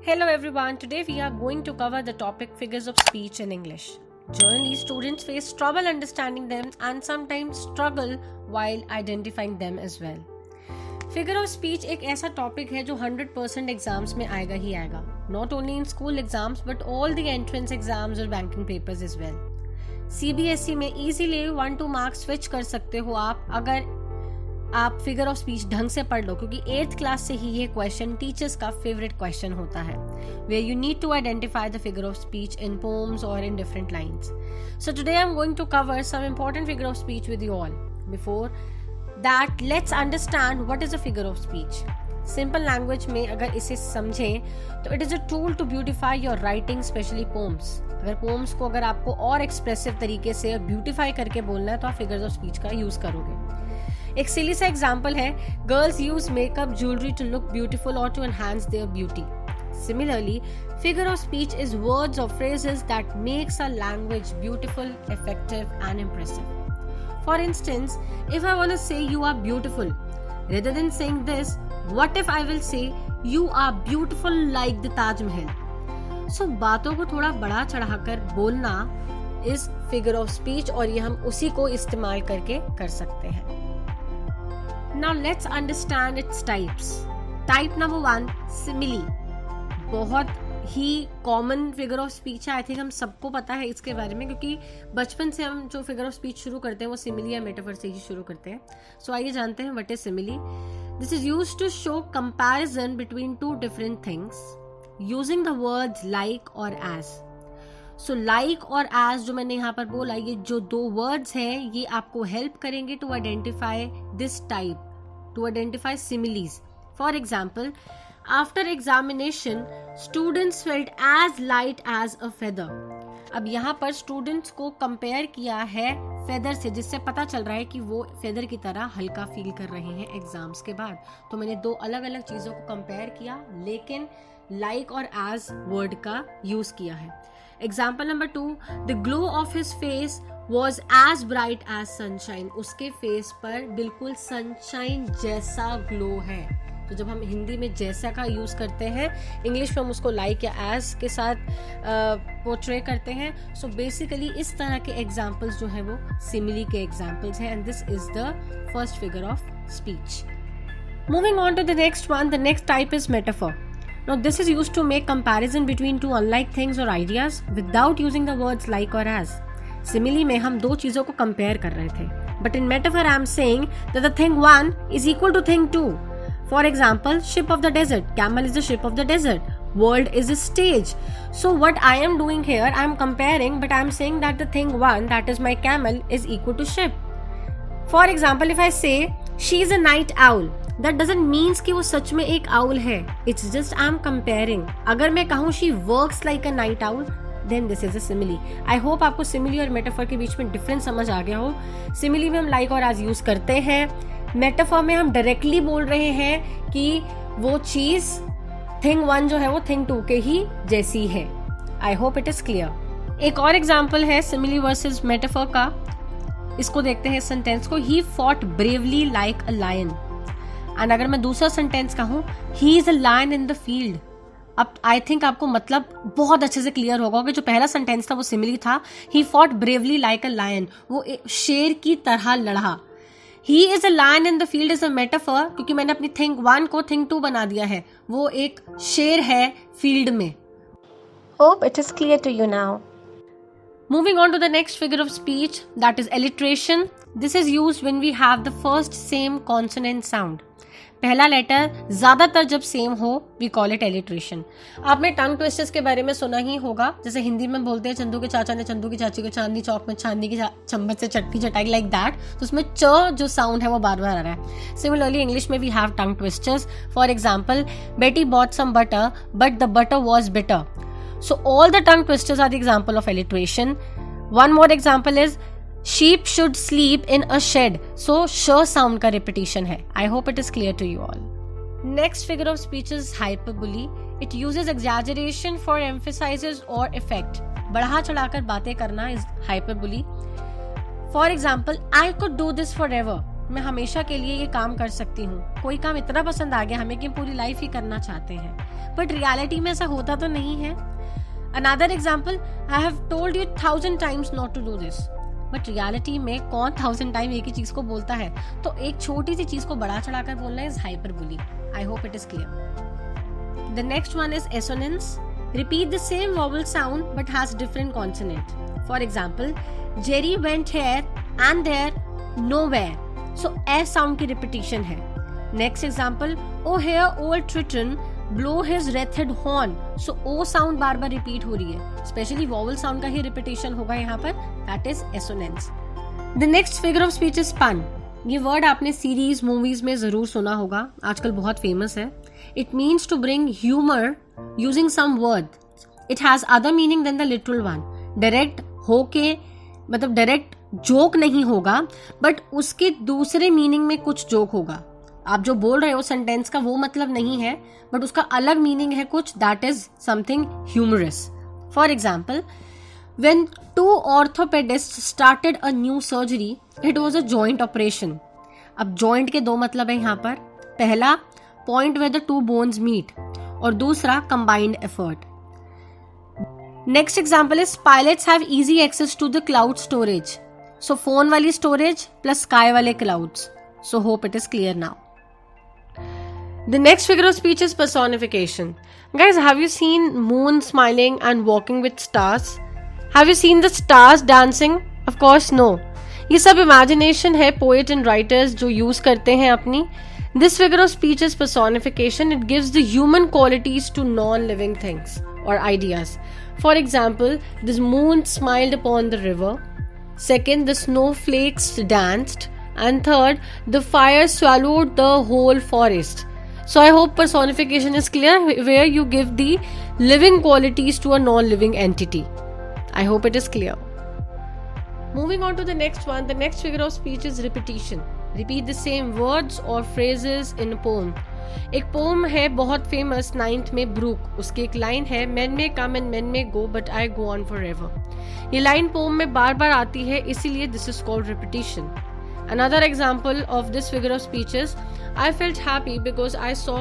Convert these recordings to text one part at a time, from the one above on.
Hello everyone, today we are going to cover the topic figures of speech in English. Generally, students face trouble understanding them and sometimes struggle while identifying them as well. Figure of speech एक ऐसा topic है जो 100% exams में आएगा ही आएगा. Not only in school exams but all the entrance exams और banking papers as well. CBSE में easily 1-2 marks switch कर सकते हो आप अगर आप फिगर ऑफ स्पीच ढंग से पढ़ लो, क्योंकि 8th क्लास से ही ये क्वेश्चन टीचर्स का फेवरेट क्वेश्चन होता है, where you need to identify the figure of speech in poems or in different lines. So today I'm going to cover some important figure of speech with you all. Before that, let's understand what is a figure of speech. Simple language में अगर इसे समझें तो it is a tool to beautify your writing, especially poems. अगर poems को अगर आपको और एक्सप्रेसिव तरीके से ब्यूटिफाई करके बोलना है तो आप figures of speech का यूज करोगे. एक सिली सा एग्जाम्पल है, girls use makeup jewellery to look beautiful और to enhance their beauty. Similarly, figure of speech is words or phrases that makes a language beautiful, effective and impressive. For instance, if I want to say you are beautiful, rather than saying this, what if I will say you are beautiful like the Taj Mahal? So बातों को थोड़ा बड़ा चढ़ाकर बोलना इस figure of speech और ये हम उसी को इस्तेमाल करके कर सकते हैं. Now let's understand its types. Type number 1, simile. बहुत ही कॉमन फिगर ऑफ स्पीच है. आई थिंक हम सबको पता है इसके बारे में, क्योंकि बचपन से हम जो फिगर ऑफ स्पीच शुरू करते हैं वो सिमिली या मेटाफर से ही शुरू करते हैं. सो आइए जानते हैं what is simile. This is used to show comparison between two different things using the words like or as. So like or as जो मैंने यहाँ पर बोला, ये जो दो वर्ड्स हैं ये आपको हेल्प करेंगे to identify this type, to identify similes. For example, after examination students felt as light as a feather. अब यहाँ पर स्टूडेंट्स को कंपेयर किया है फेदर से, जिससे पता चल रहा है कि वो फेदर की तरह हल्का फील कर रहे हैं एग्जाम्स के बाद. तो मैंने दो अलग अलग चीजों को कंपेयर किया, लेकिन लाइक और एज वर्ड का यूज किया है. Example number 2, the glow of his face was as bright as sunshine. उसके फेस पर बिल्कुल सनशाइन जैसा ग्लो है. तो जब हम हिंदी में जैसा का यूज करते हैं, इंग्लिश में हम उसको लाइक या एज के साथ पोर्ट्रे करते हैं. सो बेसिकली इस तरह के एग्जाम्पल्स जो है वो सिमिली के एग्जाम्पल्स हैं, and this is the first figure of speech. Moving on to the next one, the next type is metaphor. Now this is used to make comparison between two unlike things or ideas without using the words like or as. Simile में हम दो चीजों को compare कर रहे थे, but in metaphor I am saying that the thing 1 is equal to thing 2. For example, ship of the desert. Camel is the ship of the desert. World is a stage. So what I am doing here, I am comparing, but I am saying that the thing 1, that is my camel, is equal to ship. For example, if I say she is a night owl, that doesn't means कि वो सच में एक owl है. It's just I am comparing. अगर मैं कहूँ she works like a night owl, then this is a simile. I hope आपको simile और metaphor के बीच में difference समझ आ गया हो. Simile में हम like और as use करते हैं. Metaphor में हम directly बोल रहे हैं कि वो चीज thing 1 जो है वो thing 2 के ही जैसी है. I hope it is clear. एक और example है simile versus metaphor का. इसको देखते हैं सेंटेंस को. He fought bravely like a lion. And अगर मैं दूसरा सेंटेंस कहूँ, he is a lion in the field. अब आई थिंक आपको मतलब बहुत अच्छे से क्लियर होगा कि जो पहला सेंटेंस था वो सिमिली था. He fought bravely like a lion, वो शेर की तरह लड़ा. He is a lion in the field is a metaphor, क्योंकि मैंने अपनी थिंग 1 को थिंग 2 बना दिया है. वो एक शेर है फील्ड में. Hope it is clear to you now. Moving on to the next figure of speech, that is alliteration. This is used when we have the first same consonant sound. पहला letter ज्यादातर जब same हो, we call it alliteration. आपने टंग twisters के बारे में सुना ही होगा. जैसे हिंदी में बोलते हैं चंदू के चाचा ने चंदू की चाची को चांदनी चौक में चांदनी की चम्मच से चटनी चटाई, लाइक दैट. तो उसमें च जो साउंड है वो बार बार आ रहा है. सिमिलरली इंग्लिश में we have tongue twisters. For example, Betty bought some butter but the butter was bitter. So all the tongue twisters are the example of alliteration. One more example is sheep should sleep in a shed. So sh sound का repetition है. I hope it is clear to you all. Next figure of speech is hyperbole. It uses exaggeration for emphasizes or effect. बढ़ा चढ़ाकर बातें करना is hyperbole. For example, I could do this forever. मैं हमेशा के लिए ये काम कर सकती हूँ। कोई काम इतना पसंद आ गया हमें कि पूरी लाइफ ही करना चाहते हैं, बट रियलिटी में ऐसा होता तो नहीं है। Another example, I have told you 1000 times not to do this, but reality में कौन 1000 टाइम एक ही चीज को बोलता है? तो एक छोटी सी चीज को बढ़ा चढ़ाकर बोलना is hyperbole. I hope it is clear. The next one is assonance. Repeat the same vowel sound but has different consonant. For example, Jerry went here and there, nowhere. So S sound की repetition है. Next example, oh here old Triton blow his wretched horn. So O sound bar bar repeat हो रही है. Especially vowel sound का ही repetition होगा यहाँ पर. That is assonance. The next figure of speech is pun. ये word आपने series movies में जरूर सुना होगा, आजकल बहुत फेमस है. It means to bring humour using some word. It has other meaning than the literal one. Direct होके मतलब डायरेक्ट जोक नहीं होगा, बट उसके दूसरे मीनिंग में कुछ जोक होगा. आप जो बोल रहे हो सेंटेंस का वो मतलब नहीं है, बट उसका अलग मीनिंग है कुछ, that is something humorous. For example, when two orthopedists started a new surgery, it was a joint operation. अब joint के दो मतलब है यहाँ पर. पहला point where the two bones meet और दूसरा combined effort. Next example is pilots have easy access to the cloud storage. So phone वाली storage plus sky वाले clouds. So hope it is clear now. The next figure of speech is personification. Guys, have you seen moon smiling and walking with stars? Have you seen the stars dancing? Of course no. ये सब imagination है poet and writers जो use करते हैं अपनी. This figure of speech is personification. It gives the human qualities to non-living things or ideas. For example, this moon smiled upon the river. Second, the snowflakes danced. And third, the fire swallowed the whole forest. So I hope personification is clear, where you give the living qualities to a non-living entity. I hope it is clear. Moving on to the next one, the next figure of speech is repetition. Repeat the same words or phrases in a poem. एक poem है बहुत famous 9th में Brooke. उसकी एक line है, men may come and men may go but I go on forever. ये line poem में बार बार आती है, इसीलिए this is called repetition. Another example of this figure of speech is, I felt happy because I saw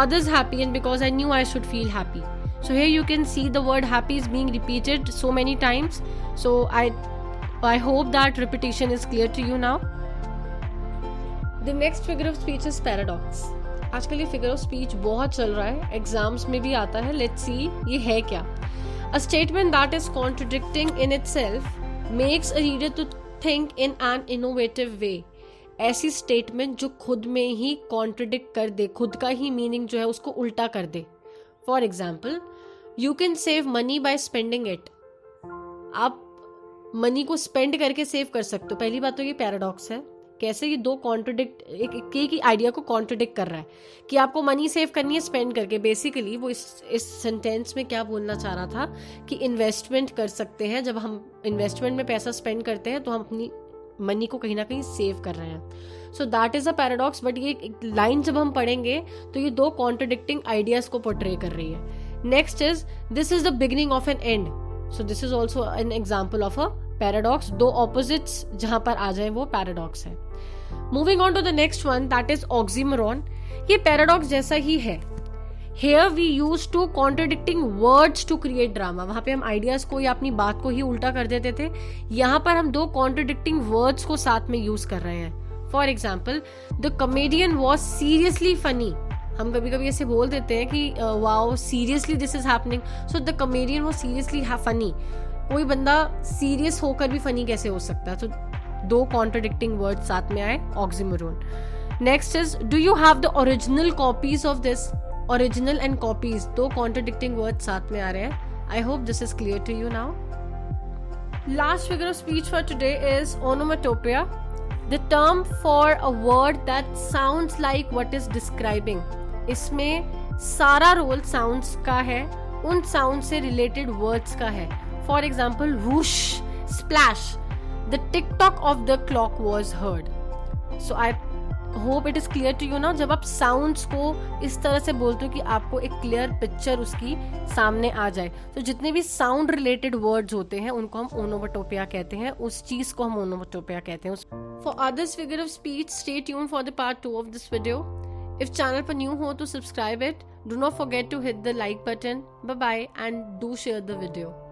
others happy and because I knew I should feel happy. So here you can see the word happy is being repeated so many times. So I hope that repetition is clear to you now. The next figure of speech is paradox. आजकल ये figure of speech बहुत चल रहा है, exams में भी आता है. Let's see ये है क्या. A statement that is contradicting in itself makes a reader to think in an innovative way. ऐसी स्टेटमेंट जो खुद में ही कॉन्ट्रडिक्ट कर दे, खुद का ही मीनिंग जो है उसको उल्टा कर दे. For example, you can save money by spending it. आप मनी को स्पेंड करके सेव कर सकते हो. पहली बात तो ये पैराडॉक्स है. कैसे ये दो कॉन्ट्रडिक्ट एक ही आइडिया को कॉन्ट्रडिक्ट कर रहा है कि आपको मनी सेव करनी है स्पेंड करके. बेसिकली वो इस सेंटेंस में क्या बोलना चाह रहा था कि इन्वेस्टमेंट कर सकते हैं. जब हम इन्वेस्टमेंट में पैसा स्पेंड करते हैं तो हम अपनी मनी को कहीं ना कहीं सेव कर रहे हैं. So that is a paradox. But ये लाइन जब हम पढ़ेंगे तो ये दो कॉन्ट्रडिक्टिंग आइडियाज को पोर्ट्रे कर रही है. Next is, this is the beginning of an end. So this is also an example of a paradox. दो ऑपोजिट्स जहां पर आ जाए वो पैराडॉक्स है. Moving on to the next one, that is oxymoron. ये पैराडॉक्स जैसा ही है. Here we use two contradicting words to create drama. वहां पे हम आइडियाज को या अपनी बात को ही उल्टा कर देते थे. यहाँ पर हम दो contradicting words को साथ में यूज कर रहे हैं. For example, the comedian was seriously funny. हम कभी कभी ऐसे बोल देते हैं कि wow, seriously this is happening. So the comedian was seriously funny. कोई बंदा सीरियस होकर भी फनी कैसे हो सकता है? तो दो contradicting words साथ में आए, oxymoron. Next is, do you have the original copies of this? Original and copies, दो contradicting words साथ में आ रहे हैं. I hope this is clear to you now. Last figure of speech for today is onomatopoeia, the term for a word that sounds like what is describing. इसमें सारा role sounds का है, उन sounds से related words का है. For example, whoosh, splash, the tick-tock of the clock was heard. So I hope it is clear to you now. जब आप साउंड्स को इस तरह से बोलते हो कि आपको एक क्लियर पिक्चर उसकी सामने आ जाए, तो जितने भी साउंड रिलेटेड वर्ड्स होते हैं उनको हम ओनोमटोपिया कहते हैं. उस चीज को हम ओनोमटोपिया कहते हैं. For others figure of speech, stay tuned for the part 2 of this video. If channel पर new हो तो subscribe it. Do not forget to hit the like button. Bye bye and do share the video.